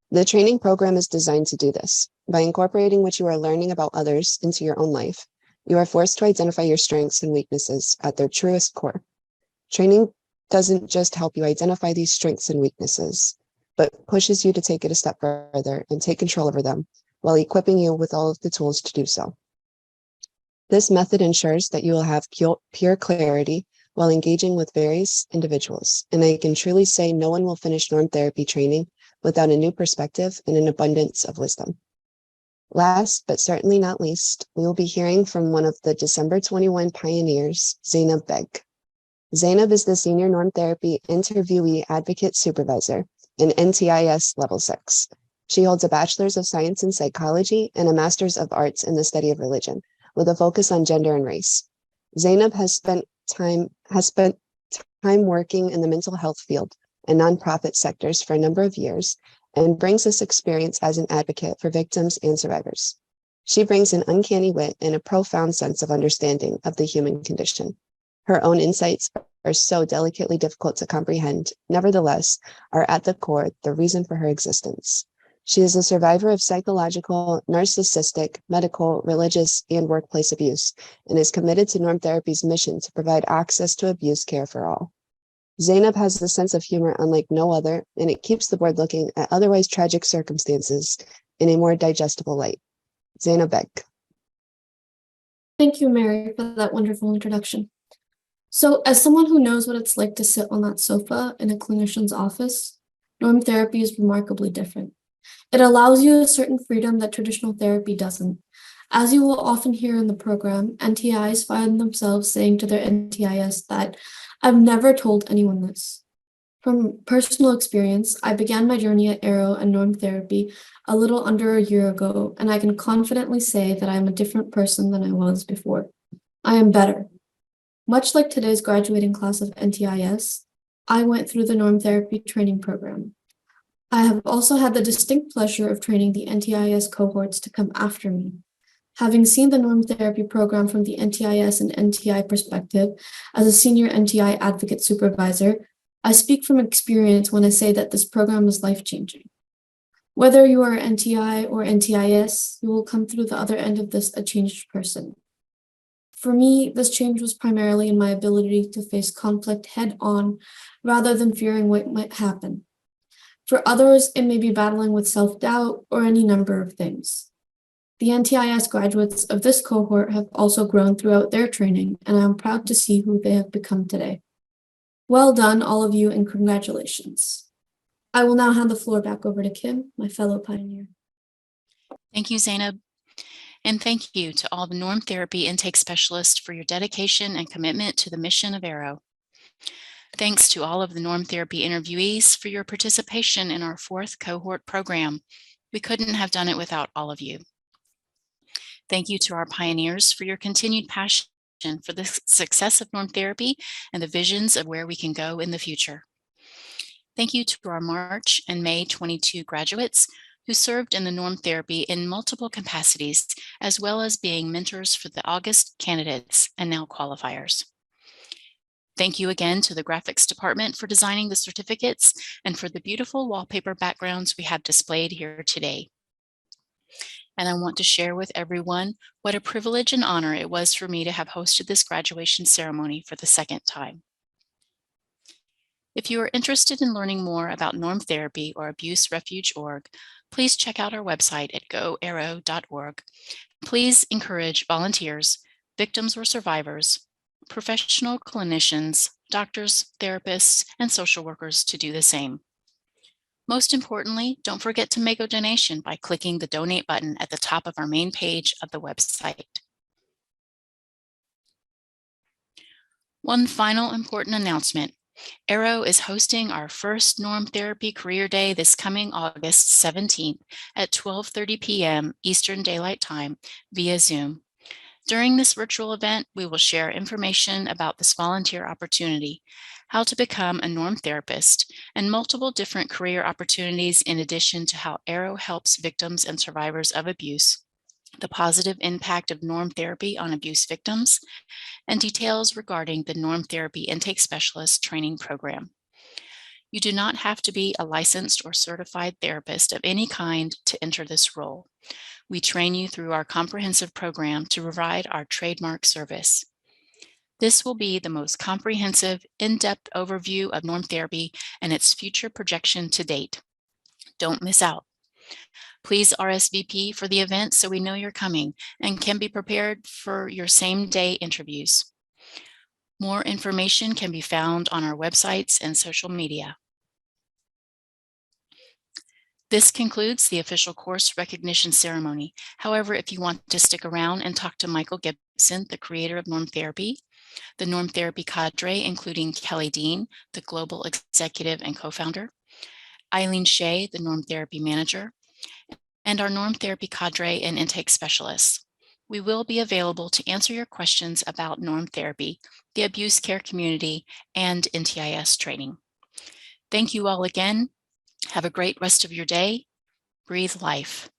The training program is designed to do this. By incorporating what you are learning about others into your own life, you are forced to identify your strengths and weaknesses at their truest core. Training doesn't just help you identify these strengths and weaknesses, but pushes you to take it a step further and take control over them while equipping you with all of the tools to do so. This method ensures that you will have pure clarity while engaging with various individuals, and I can truly say no one will finish norm therapy training without a new perspective and an abundance of wisdom. Last, but certainly not least, we will be hearing from one of the December 21 pioneers, Zainab Beg. Zainab is the Senior Norm Therapy Interviewee Advocate Supervisor in NTIS Level 6. She holds a Bachelor's of Science in Psychology and a Master's of Arts in the Study of Religion, with a focus on gender and race. Zainab has spent time working in the mental health field and nonprofit sectors for a number of years, and brings this experience as an advocate for victims and survivors. She brings an uncanny wit and a profound sense of understanding of the human condition. Her own insights are so delicately difficult to comprehend, nevertheless, are at the core the reason for her existence. She is a survivor of psychological, narcissistic, medical, religious, and workplace abuse, and is committed to norm therapy's mission to provide access to abuse care for all. Zainab has a sense of humor unlike no other, and it keeps the board looking at otherwise tragic circumstances in a more digestible light. Zainab Beg. Thank you, Mary, for that wonderful introduction. So, as someone who knows what it's like to sit on that sofa in a clinician's office, norm therapy is remarkably different. It allows you a certain freedom that traditional therapy doesn't. As you will often hear in the program, NTIs find themselves saying to their NTIS that, "I've never told anyone this." From personal experience, I began my journey at Arrow and norm therapy a little under a year ago, and I can confidently say that I am a different person than I was before. I am better. Much like today's graduating class of NTIS, I went through the norm therapy training program. I have also had the distinct pleasure of training the NTIS cohorts to come after me. Having seen the norm therapy program from the NTIS and NTI perspective as a senior NTI advocate supervisor, I speak from experience when I say that this program is life-changing. Whether you are NTI or NTIS, you will come through the other end of this a changed person. For me, this change was primarily in my ability to face conflict head-on rather than fearing what might happen. For others, it may be battling with self-doubt or any number of things. The NTIS graduates of this cohort have also grown throughout their training, and I am proud to see who they have become today. Well done, all of you, and congratulations. I will now hand the floor back over to Kim, my fellow pioneer. Thank you, Zainab. And thank you to all the norm therapy intake specialists for your dedication and commitment to the mission of Arrow. Thanks to all of the norm therapy interviewees for your participation in our 4th cohort program. We couldn't have done it without all of you. Thank you to our pioneers for your continued passion for the success of norm therapy and the visions of where we can go in the future. Thank you to our March and May 22 graduates who served in the norm therapy in multiple capacities, as well as being mentors for the August candidates and now qualifiers. Thank you again to the graphics department for designing the certificates and for the beautiful wallpaper backgrounds we have displayed here today. And I want to share with everyone what a privilege and honor it was for me to have hosted this graduation ceremony for the 2nd time. If you are interested in learning more about norm therapy or Abuse Refuge Org, please check out our website at goarrow.org. Please encourage volunteers, victims or survivors, professional clinicians, doctors, therapists, and social workers to do the same. Most importantly, don't forget to make a donation by clicking the donate button at the top of our main page of the website. One final important announcement. Arrow is hosting our first Norm Therapy Career Day this coming August 17th at 12:30 p.m. Eastern Daylight Time via Zoom. During this virtual event, we will share information about this volunteer opportunity, how to become a norm therapist, and multiple different career opportunities in addition to how Arrow helps victims and survivors of abuse, the positive impact of norm therapy on abuse victims, and details regarding the Norm Therapy Intake Specialist Training Program. You do not have to be a licensed or certified therapist of any kind to enter this role. We train you through our comprehensive program to provide our trademark service. This will be the most comprehensive, in-depth overview of norm therapy and its future projection to date. Don't miss out. Please RSVP for the event so we know you're coming and can be prepared for your same-day interviews. More information can be found on our websites and social media. This concludes the official course recognition ceremony. However, if you want to stick around and talk to Michael Gibson, the creator of Norm Therapy, the Norm Therapy cadre, including Kelly Dean, the global executive and co-founder, Eileen Shea, the Norm Therapy manager, and our Norm Therapy cadre and intake specialists, we will be available to answer your questions about norm therapy, the abuse care community, and NTIS training. Thank you all again. Have a great rest of your day. Breathe life.